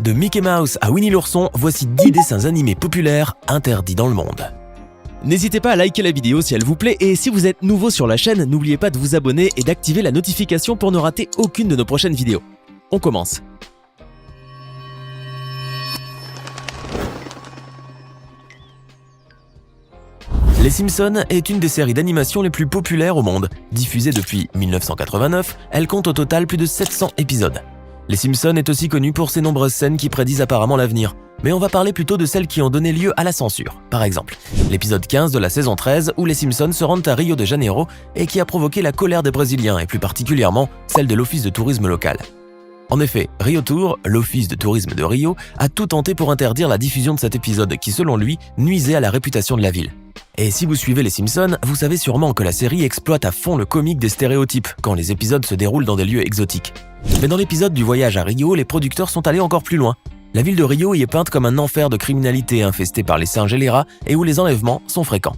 De Mickey Mouse à Winnie l'ourson, voici 10 dessins animés populaires interdits dans le monde. N'hésitez pas à liker la vidéo si elle vous plaît et si vous êtes nouveau sur la chaîne, n'oubliez pas de vous abonner et d'activer la notification pour ne rater aucune de nos prochaines vidéos. On commence. Les Simpsons est une des séries d'animation les plus populaires au monde. Diffusée depuis 1989, elle compte au total plus de 700 épisodes. Les Simpsons est aussi connue pour ses nombreuses scènes qui prédisent apparemment l'avenir. Mais on va parler plutôt de celles qui ont donné lieu à la censure. Par exemple, l'épisode 15 de la saison 13 où les Simpsons se rendent à Rio de Janeiro et qui a provoqué la colère des Brésiliens et plus particulièrement celle de l'Office de tourisme local. En effet, Rio Tour, l'Office de tourisme de Rio, a tout tenté pour interdire la diffusion de cet épisode qui, selon lui, nuisait à la réputation de la ville. Et si vous suivez les Simpsons, vous savez sûrement que la série exploite à fond le comique des stéréotypes quand les épisodes se déroulent dans des lieux exotiques. Mais dans l'épisode du voyage à Rio, les producteurs sont allés encore plus loin. La ville de Rio y est peinte comme un enfer de criminalité infesté par les singes et les rats et où les enlèvements sont fréquents.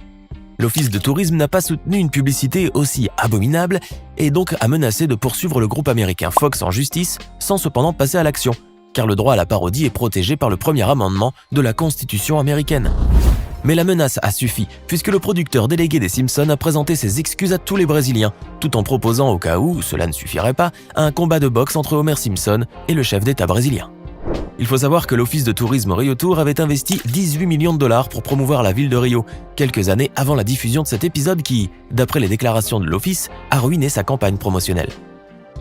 L'Office de tourisme n'a pas soutenu une publicité aussi abominable et donc a menacé de poursuivre le groupe américain Fox en justice sans cependant passer à l'action, car le droit à la parodie est protégé par le premier amendement de la Constitution américaine. Mais la menace a suffi, puisque le producteur délégué des Simpsons a présenté ses excuses à tous les Brésiliens, tout en proposant au cas où cela ne suffirait pas, un combat de boxe entre Homer Simpson et le chef d'État brésilien. Il faut savoir que l'Office de tourisme Rio Tour avait investi 18 millions de dollars pour promouvoir la ville de Rio, quelques années avant la diffusion de cet épisode qui, d'après les déclarations de l'Office, a ruiné sa campagne promotionnelle.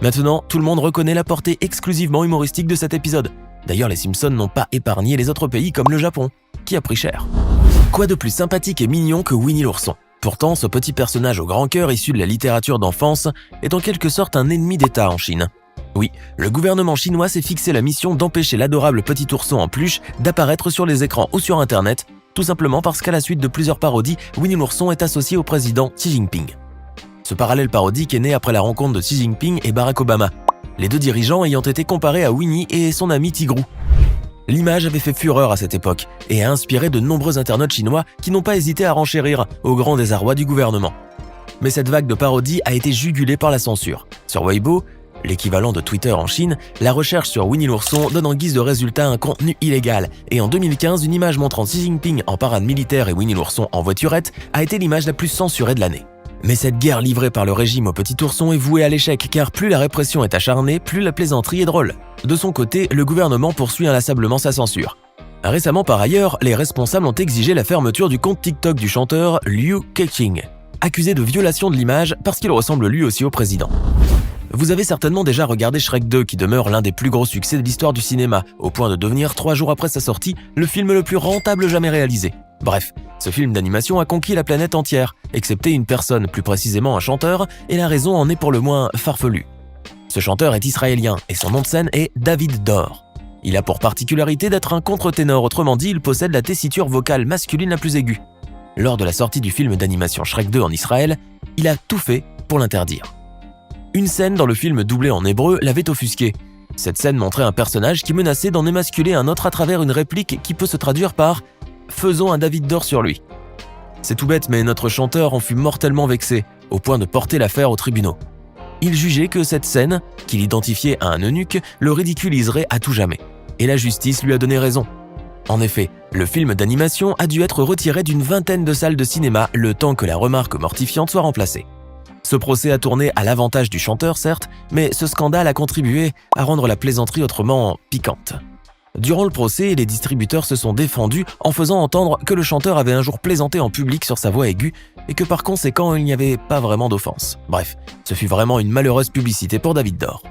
Maintenant, tout le monde reconnaît la portée exclusivement humoristique de cet épisode. D'ailleurs, les Simpsons n'ont pas épargné les autres pays comme le Japon, qui a pris cher. Quoi de plus sympathique et mignon que Winnie l'ourson? Pourtant, ce petit personnage au grand cœur issu de la littérature d'enfance est en quelque sorte un ennemi d'État en Chine. Oui, le gouvernement chinois s'est fixé la mission d'empêcher l'adorable petit ourson en peluche d'apparaître sur les écrans ou sur Internet, tout simplement parce qu'à la suite de plusieurs parodies, Winnie l'ourson est associé au président Xi Jinping. Ce parallèle parodique est né après la rencontre de Xi Jinping et Barack Obama, les deux dirigeants ayant été comparés à Winnie et son ami Tigrou. L'image avait fait fureur à cette époque et a inspiré de nombreux internautes chinois qui n'ont pas hésité à renchérir au grand désarroi du gouvernement. Mais cette vague de parodies a été jugulée par la censure. Sur Weibo, l'équivalent de Twitter en Chine, la recherche sur Winnie l'ourson donne en guise de résultat un contenu illégal et en 2015, une image montrant Xi Jinping en parade militaire et Winnie l'ourson en voiturette a été l'image la plus censurée de l'année. Mais cette guerre livrée par le régime au petit ourson est vouée à l'échec car plus la répression est acharnée, plus la plaisanterie est drôle. De son côté, le gouvernement poursuit inlassablement sa censure. Récemment par ailleurs, les responsables ont exigé la fermeture du compte TikTok du chanteur Liu Keqing, accusé de violation de l'image parce qu'il ressemble lui aussi au président. Vous avez certainement déjà regardé Shrek 2 qui demeure l'un des plus gros succès de l'histoire du cinéma, au point de devenir 3 jours après sa sortie, le film le plus rentable jamais réalisé. Bref, ce film d'animation a conquis la planète entière, excepté une personne, plus précisément un chanteur, et la raison en est pour le moins farfelue. Ce chanteur est israélien et son nom de scène est David Dor. Il a pour particularité d'être un contre-ténor, autrement dit, il possède la tessiture vocale masculine la plus aiguë. Lors de la sortie du film d'animation Shrek 2 en Israël, il a tout fait pour l'interdire. Une scène dans le film doublé en hébreu l'avait offusqué. Cette scène montrait un personnage qui menaçait d'en émasculer un autre à travers une réplique qui peut se traduire par « faisons un David Dor sur lui ». C'est tout bête, mais notre chanteur en fut mortellement vexé, au point de porter l'affaire aux tribunaux. Il jugeait que cette scène, qu'il identifiait à un eunuque, le ridiculiserait à tout jamais. Et la justice lui a donné raison. En effet, le film d'animation a dû être retiré d'une vingtaine de salles de cinéma le temps que la remarque mortifiante soit remplacée. Ce procès a tourné à l'avantage du chanteur, certes, mais ce scandale a contribué à rendre la plaisanterie autrement piquante. Durant le procès, les distributeurs se sont défendus en faisant entendre que le chanteur avait un jour plaisanté en public sur sa voix aiguë et que par conséquent, il n'y avait pas vraiment d'offense. Bref, ce fut vraiment une malheureuse publicité pour David Dor.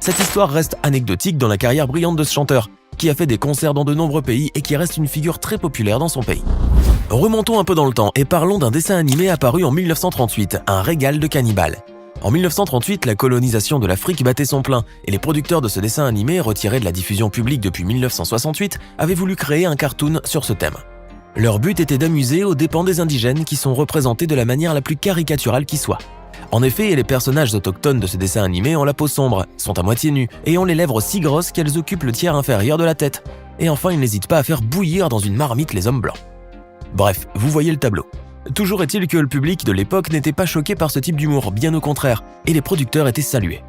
Cette histoire reste anecdotique dans la carrière brillante de ce chanteur, qui a fait des concerts dans de nombreux pays et qui reste une figure très populaire dans son pays. Remontons un peu dans le temps et parlons d'un dessin animé apparu en 1938, un régal de cannibales. En 1938, la colonisation de l'Afrique battait son plein et les producteurs de ce dessin animé, retiré de la diffusion publique depuis 1968, avaient voulu créer un cartoon sur ce thème. Leur but était d'amuser aux dépens des indigènes qui sont représentés de la manière la plus caricaturale qui soit. En effet, les personnages autochtones de ce dessin animé ont la peau sombre, sont à moitié nus et ont les lèvres si grosses qu'elles occupent le tiers inférieur de la tête. Et enfin, ils n'hésitent pas à faire bouillir dans une marmite les hommes blancs. Bref, vous voyez le tableau. Toujours est-il que le public de l'époque n'était pas choqué par ce type d'humour, bien au contraire, et les producteurs étaient salués.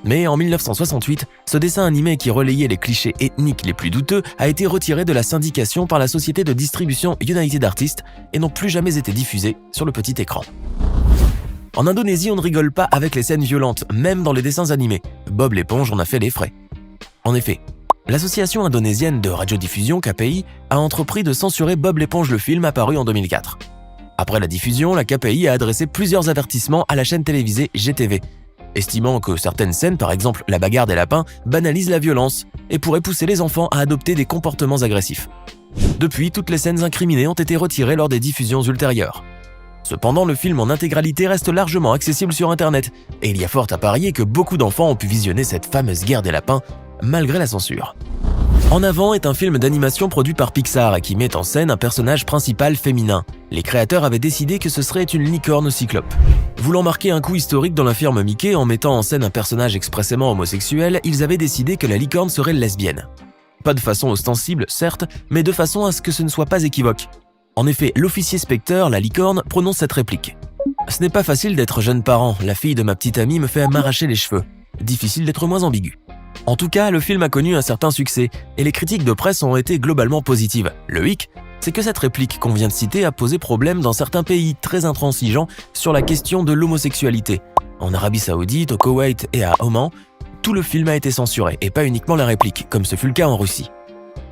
Mais en 1968, ce dessin animé qui relayait les clichés ethniques les plus douteux a été retiré de la syndication par la société de distribution United Artists et n'ont plus jamais été diffusé sur le petit écran. En Indonésie, on ne rigole pas avec les scènes violentes, même dans les dessins animés. Bob l'éponge en a fait les frais. En effet, l'association indonésienne de radiodiffusion KPI a entrepris de censurer Bob l'éponge, le film apparu en 2004. Après la diffusion, la KPI a adressé plusieurs avertissements à la chaîne télévisée GTV, estimant que certaines scènes, par exemple la bagarre des lapins, banalisent la violence et pourraient pousser les enfants à adopter des comportements agressifs. Depuis, toutes les scènes incriminées ont été retirées lors des diffusions ultérieures. Cependant, le film en intégralité reste largement accessible sur Internet, et il y a fort à parier que beaucoup d'enfants ont pu visionner cette fameuse guerre des lapins, malgré la censure. En avant est un film d'animation produit par Pixar et qui met en scène un personnage principal féminin. Les créateurs avaient décidé que ce serait une licorne cyclope. Voulant marquer un coup historique dans la firme Mickey en mettant en scène un personnage expressément homosexuel, ils avaient décidé que la licorne serait lesbienne. Pas de façon ostensible, certes, mais de façon à ce que ce ne soit pas équivoque. En effet, l'officier Spectre, la licorne, prononce cette réplique. « Ce n'est pas facile d'être jeune parent, la fille de ma petite amie me fait m'arracher les cheveux. Difficile d'être moins ambigu. » En tout cas, le film a connu un certain succès, et les critiques de presse ont été globalement positives. Le hic, c'est que cette réplique qu'on vient de citer a posé problème dans certains pays très intransigeants sur la question de l'homosexualité. En Arabie Saoudite, au Koweït et à Oman, tout le film a été censuré, et pas uniquement la réplique, comme ce fut le cas en Russie.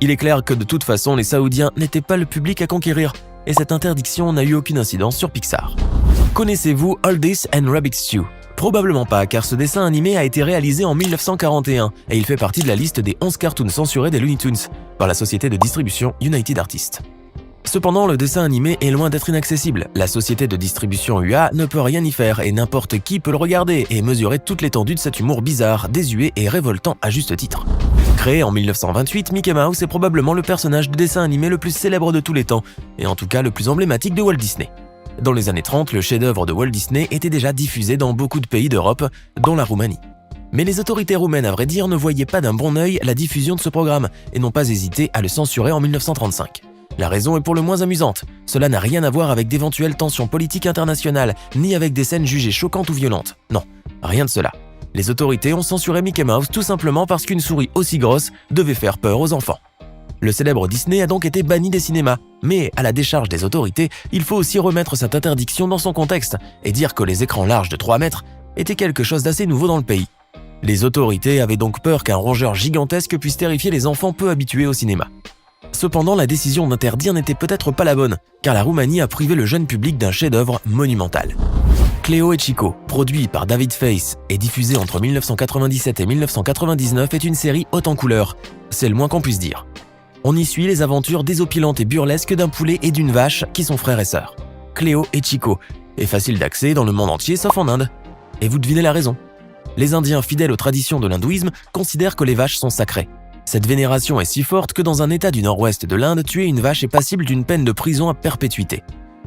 Il est clair que de toute façon, les Saoudiens n'étaient pas le public à conquérir, et cette interdiction n'a eu aucune incidence sur Pixar. Connaissez-vous Aldous and Rabbit Stew ? Probablement pas, car ce dessin animé a été réalisé en 1941, et il fait partie de la liste des 11 cartoons censurés des Looney Tunes, par la société de distribution United Artists. Cependant, le dessin animé est loin d'être inaccessible. La société de distribution UA ne peut rien y faire, et n'importe qui peut le regarder et mesurer toute l'étendue de cet humour bizarre, désuet et révoltant à juste titre. Créé en 1928, Mickey Mouse est probablement le personnage de dessin animé le plus célèbre de tous les temps, et en tout cas le plus emblématique de Walt Disney. Dans les années 30, le chef-d'œuvre de Walt Disney était déjà diffusé dans beaucoup de pays d'Europe, dont la Roumanie. Mais les autorités roumaines, à vrai dire, ne voyaient pas d'un bon œil la diffusion de ce programme, et n'ont pas hésité à le censurer en 1935. La raison est pour le moins amusante. Cela n'a rien à voir avec d'éventuelles tensions politiques internationales, ni avec des scènes jugées choquantes ou violentes. Non, rien de cela. Les autorités ont censuré Mickey Mouse tout simplement parce qu'une souris aussi grosse devait faire peur aux enfants. Le célèbre Disney a donc été banni des cinémas, mais à la décharge des autorités, il faut aussi remettre cette interdiction dans son contexte et dire que les écrans larges de 3 mètres étaient quelque chose d'assez nouveau dans le pays. Les autorités avaient donc peur qu'un rongeur gigantesque puisse terrifier les enfants peu habitués au cinéma. Cependant, la décision d'interdire n'était peut-être pas la bonne, car la Roumanie a privé le jeune public d'un chef-d'œuvre monumental. Cléo et Chico, produit par David Face et diffusé entre 1997 et 1999, est une série haute en couleurs. C'est le moins qu'on puisse dire. On y suit les aventures désopilantes et burlesques d'un poulet et d'une vache qui sont frères et sœurs. Cléo et Chico est facile d'accès dans le monde entier sauf en Inde. Et vous devinez la raison. Les Indiens fidèles aux traditions de l'hindouisme considèrent que les vaches sont sacrées. Cette vénération est si forte que dans un état du nord-ouest de l'Inde, tuer une vache est passible d'une peine de prison à perpétuité.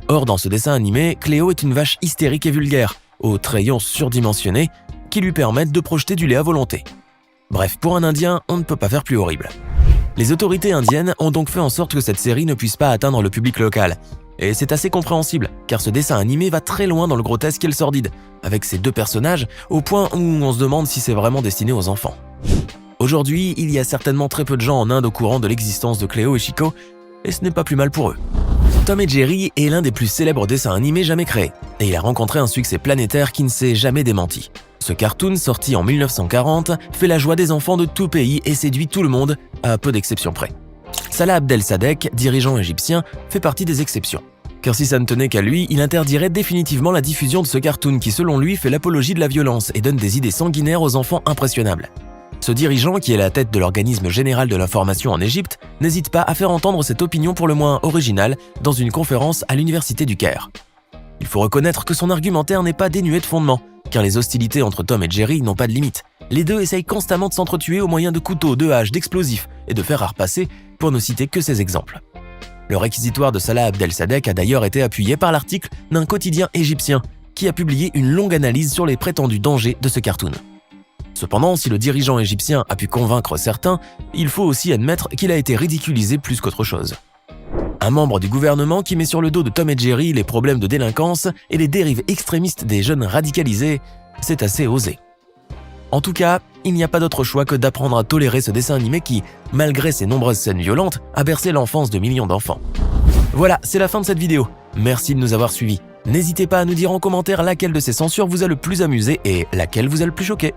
Or, dans ce dessin animé, Cléo est une vache hystérique et vulgaire, aux rayons surdimensionnés, qui lui permettent de projeter du lait à volonté. Bref, pour un Indien, on ne peut pas faire plus horrible. Les autorités indiennes ont donc fait en sorte que cette série ne puisse pas atteindre le public local. Et c'est assez compréhensible, car ce dessin animé va très loin dans le grotesque et le sordide, avec ces deux personnages, au point où on se demande si c'est vraiment destiné aux enfants. Aujourd'hui, il y a certainement très peu de gens en Inde au courant de l'existence de Cléo et Chico, et ce n'est pas plus mal pour eux. Tom et Jerry est l'un des plus célèbres dessins animés jamais créés, et il a rencontré un succès planétaire qui ne s'est jamais démenti. Ce cartoon, sorti en 1940, fait la joie des enfants de tout pays et séduit tout le monde, à peu d'exceptions près. Salah Abdel Sadek, dirigeant égyptien, fait partie des exceptions. Car si ça ne tenait qu'à lui, il interdirait définitivement la diffusion de ce cartoon qui, selon lui, fait l'apologie de la violence et donne des idées sanguinaires aux enfants impressionnables. Ce dirigeant, qui est la tête de l'organisme général de l'information en Égypte, n'hésite pas à faire entendre cette opinion pour le moins originale dans une conférence à l'université du Caire. Il faut reconnaître que son argumentaire n'est pas dénué de fondement, car les hostilités entre Tom et Jerry n'ont pas de limite. Les deux essayent constamment de s'entretuer au moyen de couteaux, de haches, d'explosifs et de fer à repasser, pour ne citer que ces exemples. Le réquisitoire de Salah Abdel Sadek a d'ailleurs été appuyé par l'article d'un quotidien égyptien, qui a publié une longue analyse sur les prétendus dangers de ce cartoon. Cependant, si le dirigeant égyptien a pu convaincre certains, il faut aussi admettre qu'il a été ridiculisé plus qu'autre chose. Un membre du gouvernement qui met sur le dos de Tom et Jerry les problèmes de délinquance et les dérives extrémistes des jeunes radicalisés, c'est assez osé. En tout cas, il n'y a pas d'autre choix que d'apprendre à tolérer ce dessin animé qui, malgré ses nombreuses scènes violentes, a bercé l'enfance de millions d'enfants. Voilà, c'est la fin de cette vidéo. Merci de nous avoir suivis. N'hésitez pas à nous dire en commentaire laquelle de ces censures vous a le plus amusé et laquelle vous a le plus choqué.